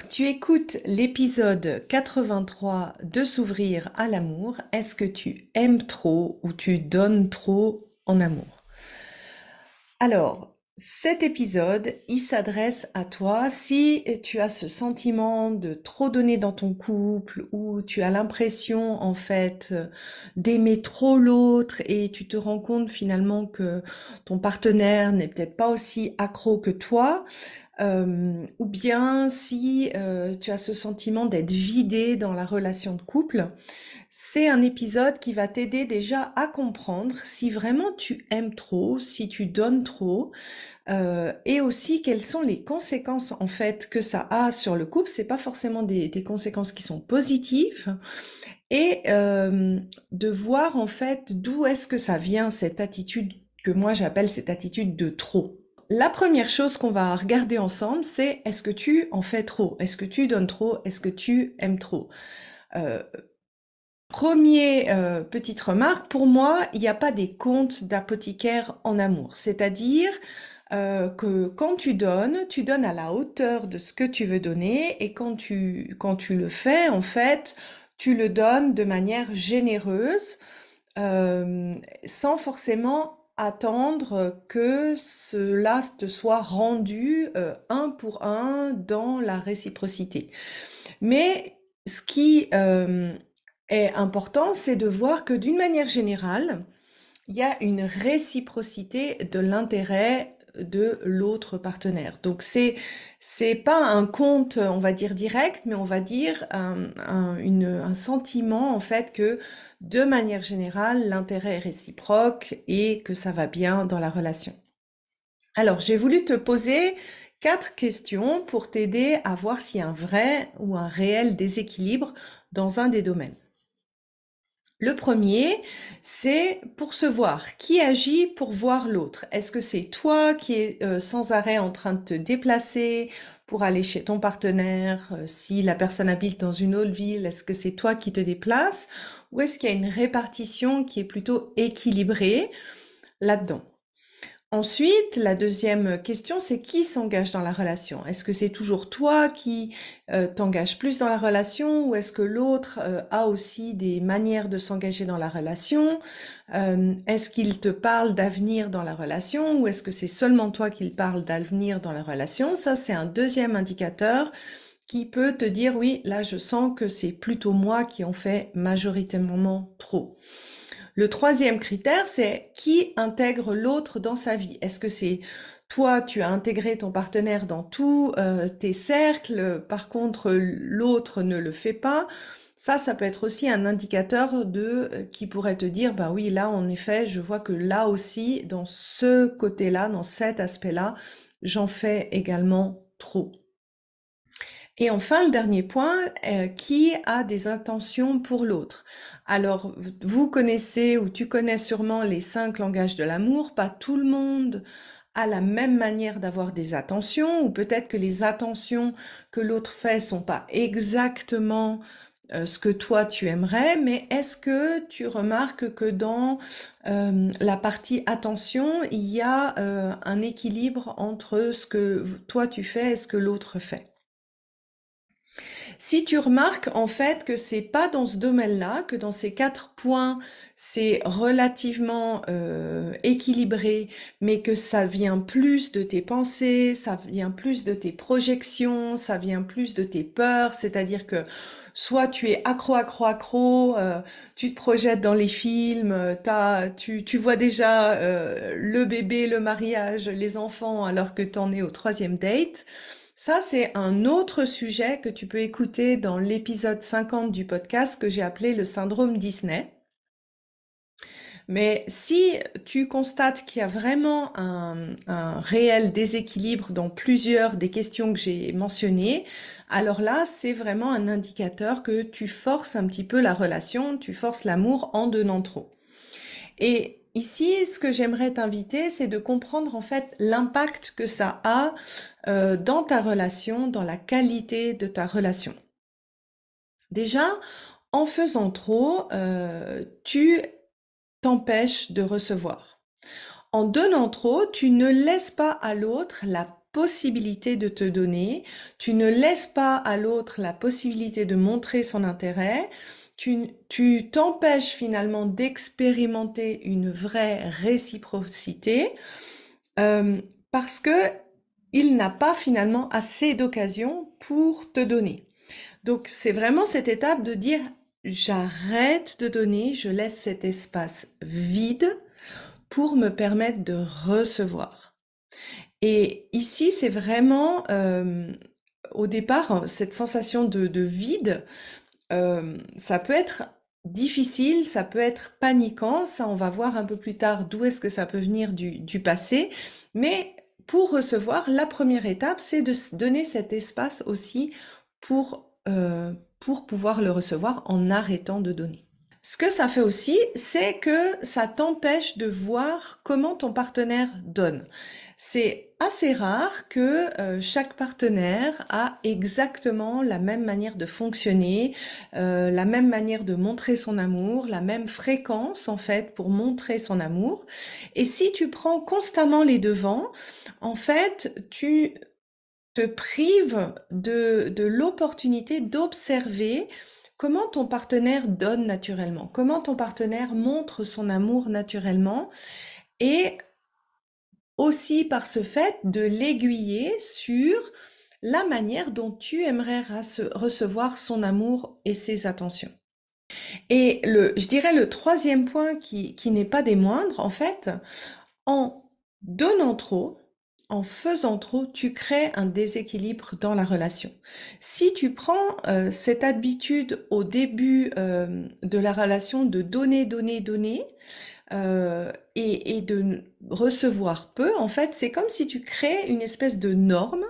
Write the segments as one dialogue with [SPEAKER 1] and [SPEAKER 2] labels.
[SPEAKER 1] Tu écoutes l'épisode 83 de S'ouvrir à l'amour. Est-ce que tu aimes trop ou tu donnes trop en amour? Alors, cet épisode, il s'adresse à toi si tu as ce sentiment de trop donner dans ton couple ou tu as l'impression en fait d'aimer trop l'autre et tu te rends compte finalement que ton partenaire n'est peut-être pas aussi accro que toi. Ou bien si tu as ce sentiment d'être vidé dans la relation de couple, c'est un épisode qui va t'aider déjà à comprendre si vraiment tu aimes trop, si tu donnes trop, et aussi quelles sont les conséquences en fait que ça a sur le couple. C'est pas forcément des conséquences qui sont positives, et de voir en fait d'où est-ce que ça vient cette attitude que moi j'appelle cette attitude de trop. La première chose qu'on va regarder ensemble, c'est est-ce que tu en fais trop? Est-ce que tu donnes trop? Est-ce que tu aimes trop? Euh, Petite remarque, pour moi, il n'y a pas des contes d'apothicaire en amour. C'est-à-dire que quand tu donnes à la hauteur de ce que tu veux donner et quand tu le fais, en fait, tu le donnes de manière généreuse, euh, sans forcément attendre que cela te soit rendu un pour un dans la réciprocité. Mais ce qui est important, c'est de voir que d'une manière générale, il y a une réciprocité de l'intérêt de l'autre partenaire. Donc c'est pas un compte, on va dire direct, mais on va dire un sentiment en fait que de manière générale l'intérêt est réciproque et que ça va bien dans la relation. Alors j'ai voulu te poser 4 questions pour t'aider à voir s'il y a un vrai ou un réel déséquilibre dans un des domaines. Le premier, c'est pour se voir. Qui agit pour voir l'autre? Est-ce que c'est toi qui es sans arrêt en train de te déplacer pour aller chez ton partenaire? Si la personne habite dans une autre ville, est-ce que c'est toi qui te déplaces? Ou est-ce qu'il y a une répartition qui est plutôt équilibrée là-dedans? Ensuite, la deuxième question, c'est qui s'engage dans la relation? Est-ce que c'est toujours toi qui t'engages plus dans la relation ou est-ce que l'autre a aussi des manières de s'engager dans la relation? Est-ce qu'il te parle d'avenir dans la relation ou est-ce que c'est seulement toi qui parle d'avenir dans la relation? Ça, c'est un deuxième indicateur qui peut te dire, oui, là, je sens que c'est plutôt moi qui en fais majoritairement trop. Le troisième critère, c'est qui intègre l'autre dans sa vie. Est-ce que c'est toi, tu as intégré ton partenaire dans tous tes cercles, par contre l'autre ne le fait pas? Ça peut être aussi un indicateur de qui pourrait te dire, bah oui, là en effet, je vois que là aussi, dans ce côté-là, dans cet aspect-là, j'en fais également trop. Et enfin, le dernier point, qui a des intentions pour l'autre? Alors, vous connaissez ou tu connais sûrement les 5 langages de l'amour. Pas tout le monde a la même manière d'avoir des attentions, ou peut-être que les attentions que l'autre fait sont pas exactement ce que toi tu aimerais, mais est-ce que tu remarques que dans la partie attention, il y a un équilibre entre ce que toi tu fais et ce que l'autre fait? Si tu remarques en fait que c'est pas dans ce domaine-là, que dans ces 4 points, c'est relativement équilibré, mais que ça vient plus de tes pensées, ça vient plus de tes projections, ça vient plus de tes peurs, c'est-à-dire que soit tu es accro, accro, accro, tu te projettes dans les films, tu vois déjà le bébé, le mariage, les enfants, alors que t'en es au troisième date. Ça, c'est un autre sujet que tu peux écouter dans l'épisode 50 du podcast que j'ai appelé le syndrome Disney. Mais si tu constates qu'il y a vraiment un réel déséquilibre dans plusieurs des questions que j'ai mentionnées, alors là, c'est vraiment un indicateur que tu forces un petit peu la relation, tu forces l'amour en donnant trop. Et ici, ce que j'aimerais t'inviter, c'est de comprendre en fait l'impact que ça a dans ta relation, dans la qualité de ta relation. Déjà, en faisant trop, tu t'empêches de recevoir. En donnant trop, tu ne laisses pas à l'autre la possibilité de te donner, tu ne laisses pas à l'autre la possibilité de montrer son intérêt, tu t'empêches finalement d'expérimenter une vraie réciprocité euh, parce que il n'a pas finalement assez d'occasions pour te donner. Donc c'est vraiment cette étape de dire j'arrête de donner, je laisse cet espace vide pour me permettre de recevoir. Et ici, c'est vraiment au départ cette sensation de vide. Ça peut être difficile, ça peut être paniquant. Ça, on va voir un peu plus tard d'où est-ce que ça peut venir du passé. Mais pour recevoir, la première étape, c'est de se donner cet espace aussi pour pouvoir le recevoir en arrêtant de donner. Ce que ça fait aussi, c'est que ça t'empêche de voir comment ton partenaire donne. C'est assez rare que chaque partenaire a exactement la même manière de fonctionner, la même manière de montrer son amour, la même fréquence en fait pour montrer son amour. Et si tu prends constamment les devants, en fait, tu te prives de l'opportunité d'observer comment ton partenaire donne naturellement, comment ton partenaire montre son amour naturellement, et aussi par ce fait de l'aiguiller sur la manière dont tu aimerais recevoir son amour et ses attentions. Et je dirais le troisième point qui n'est pas des moindres, en fait, en donnant trop, en faisant trop, tu crées un déséquilibre dans la relation. Si tu prends cette habitude au début de la relation de donner, donner, donner, et de recevoir peu, en fait, c'est comme si tu crées une espèce de norme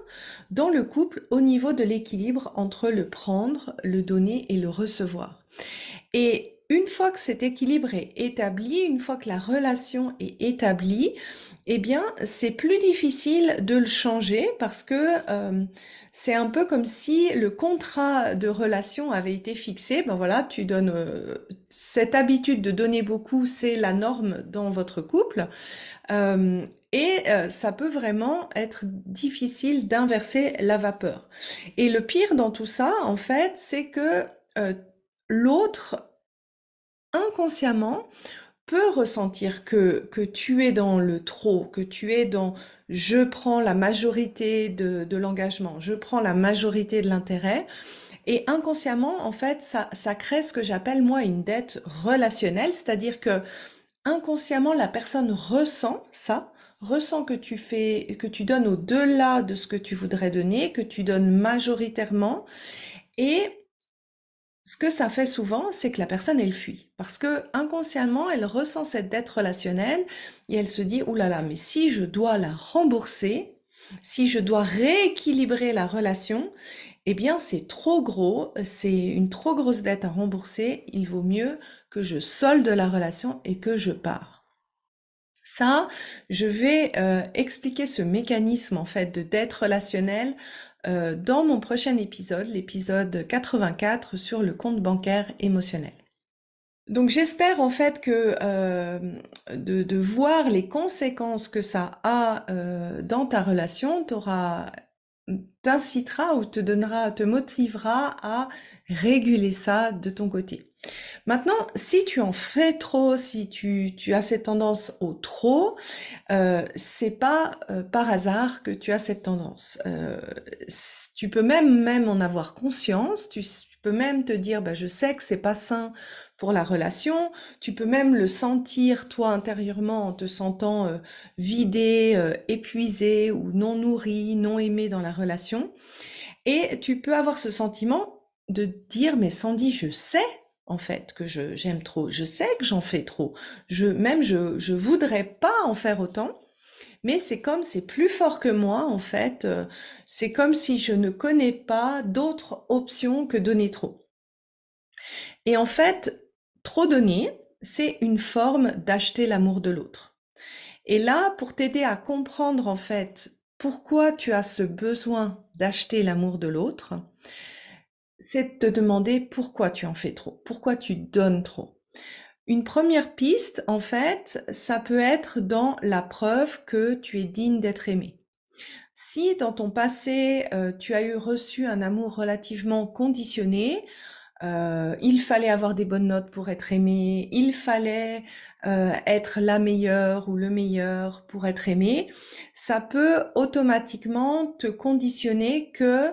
[SPEAKER 1] dans le couple au niveau de l'équilibre entre le prendre, le donner et le recevoir. Et une fois que cet équilibre est établi, une fois que la relation est établie, eh bien, c'est plus difficile de le changer parce que c'est un peu comme si le contrat de relation avait été fixé. Ben voilà, tu donnes cette habitude de donner beaucoup, c'est la norme dans votre couple. Ça peut vraiment être difficile d'inverser la vapeur. Et le pire dans tout ça, en fait, c'est que l'autre, inconsciemment, peut ressentir que tu es dans le trop, que tu es dans je prends la majorité de l'engagement, je prends la majorité de l'intérêt. Et inconsciemment, en fait, ça crée ce que j'appelle moi une dette relationnelle, c'est-à-dire que inconsciemment, la personne ressent ça, ressent que tu donnes au-delà de ce que tu voudrais donner, que tu donnes majoritairement. Et ce que ça fait souvent, c'est que la personne, elle fuit. Parce que inconsciemment, elle ressent cette dette relationnelle et elle se dit, oh là là, mais si je dois la rembourser, si je dois rééquilibrer la relation, eh bien, c'est trop gros, c'est une trop grosse dette à rembourser. Il vaut mieux que je solde la relation et que je pars. Ça, je vais expliquer ce mécanisme en fait de dette relationnelle dans mon prochain épisode, l'épisode 84 sur le compte bancaire émotionnel. Donc j'espère en fait que de voir les conséquences que ça a dans ta relation t'incitera ou te motivera à réguler ça de ton côté. Maintenant, si tu en fais trop, si tu as cette tendance au trop, c'est pas par hasard que tu as cette tendance. Tu peux même en avoir conscience. Tu peux même te dire, bah, je sais que c'est pas sain pour la relation. Tu peux même le sentir toi intérieurement en te sentant vidé, épuisé ou non nourri, non aimé dans la relation. Et tu peux avoir ce sentiment de dire, mais Sandy, je sais en fait que j'aime trop, je sais que j'en fais trop, je voudrais pas en faire autant, mais c'est comme c'est plus fort que moi en fait, c'est comme si je ne connais pas d'autres options que donner trop. Et en fait, trop donner, c'est une forme d'acheter l'amour de l'autre. Et là, pour t'aider à comprendre en fait pourquoi tu as ce besoin d'acheter l'amour de l'autre, c'est de te demander pourquoi tu en fais trop, pourquoi tu donnes trop. Une première piste, en fait, ça peut être dans la preuve que tu es digne d'être aimé. Si dans ton passé, tu as reçu un amour relativement conditionné, il fallait avoir des bonnes notes pour être aimé, il fallait être la meilleure ou le meilleur pour être aimé, ça peut automatiquement te conditionner que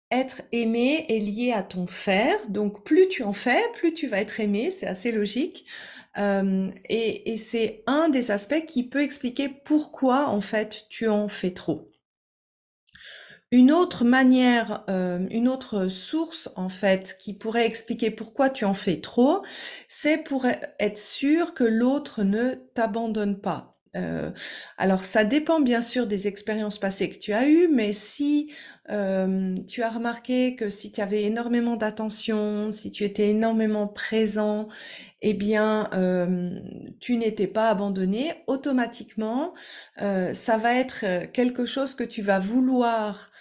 [SPEAKER 1] être aimé est lié à ton faire. Donc plus tu en fais, plus tu vas être aimé, c'est assez logique. Et c'est un des aspects qui peut expliquer pourquoi en fait tu en fais trop. Une autre manière, une autre source en fait qui pourrait expliquer pourquoi tu en fais trop, c'est pour être sûr que l'autre ne t'abandonne pas. Alors ça dépend bien sûr des expériences passées que tu as eues, mais si tu as remarqué que si tu avais énormément d'attention, si tu étais énormément présent, eh bien tu n'étais pas abandonné, automatiquement ça va être quelque chose que tu vas vouloir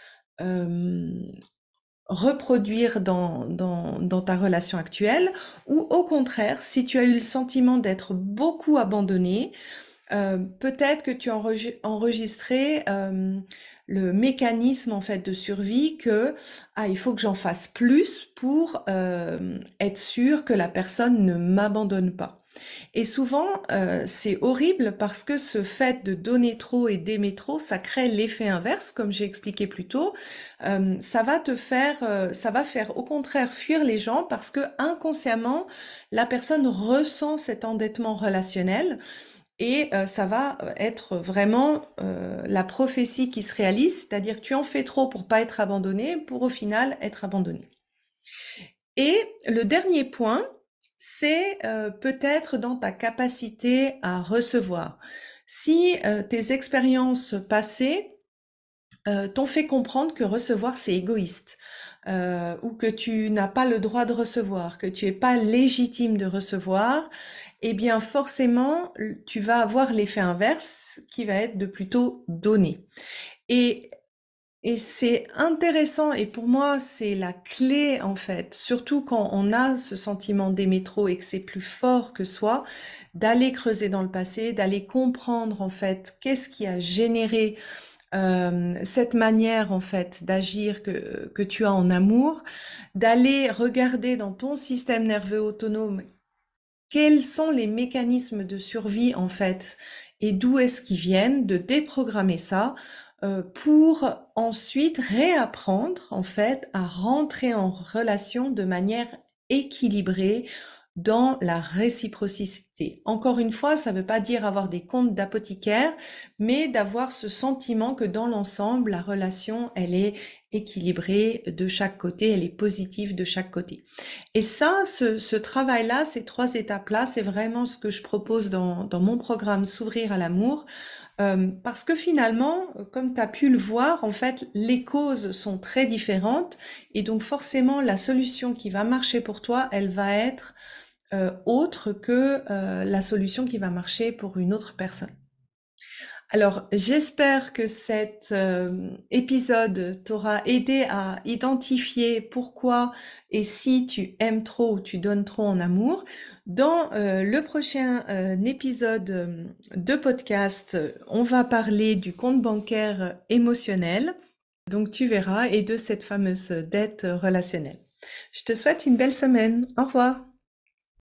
[SPEAKER 1] euh, reproduire dans ta relation actuelle, ou au contraire, si tu as eu le sentiment d'être beaucoup abandonné, peut-être que tu as enregistré le mécanisme en fait de survie que il faut que j'en fasse plus pour être sûr que la personne ne m'abandonne pas. Et souvent, c'est horrible parce que ce fait de donner trop et d'aimer trop, ça crée l'effet inverse, comme j'ai expliqué plus tôt. Ça va faire au contraire fuir les gens parce que inconsciemment, la personne ressent cet endettement relationnel et ça va être vraiment la prophétie qui se réalise, c'est-à-dire que tu en fais trop pour pas être abandonné, pour au final être abandonné. Et le dernier point, c'est peut-être dans ta capacité à recevoir. Si tes expériences passées t'ont fait comprendre que recevoir, c'est égoïste, ou que tu n'as pas le droit de recevoir, que tu es pas légitime de recevoir, eh bien forcément, tu vas avoir l'effet inverse qui va être de plutôt donner. Et et c'est intéressant et pour moi, c'est la clé en fait, surtout quand on a ce sentiment d'aimer trop et que c'est plus fort que soi, d'aller creuser dans le passé, d'aller comprendre en fait qu'est-ce qui a généré cette manière en fait d'agir que tu as en amour, d'aller regarder dans ton système nerveux autonome quels sont les mécanismes de survie en fait et d'où est-ce qu'ils viennent, de déprogrammer ça pour ensuite réapprendre en fait à rentrer en relation de manière équilibrée dans la réciprocité. Encore une fois, ça ne veut pas dire avoir des comptes d'apothicaire, mais d'avoir ce sentiment que dans l'ensemble, la relation, elle est équilibrée de chaque côté, elle est positive de chaque côté. Et ça, ce travail-là, ces trois étapes-là, c'est vraiment ce que je propose dans mon programme S'ouvrir à l'amour, parce que finalement, comme tu as pu le voir, en fait, les causes sont très différentes, et donc forcément, la solution qui va marcher pour toi, elle va être autre que la solution qui va marcher pour une autre personne. Alors, j'espère que cet épisode t'aura aidé à identifier pourquoi et si tu aimes trop ou tu donnes trop en amour. Dans le prochain épisode de podcast, on va parler du compte bancaire émotionnel. Donc, tu verras, et de cette fameuse dette relationnelle. Je te souhaite une belle semaine. Au revoir.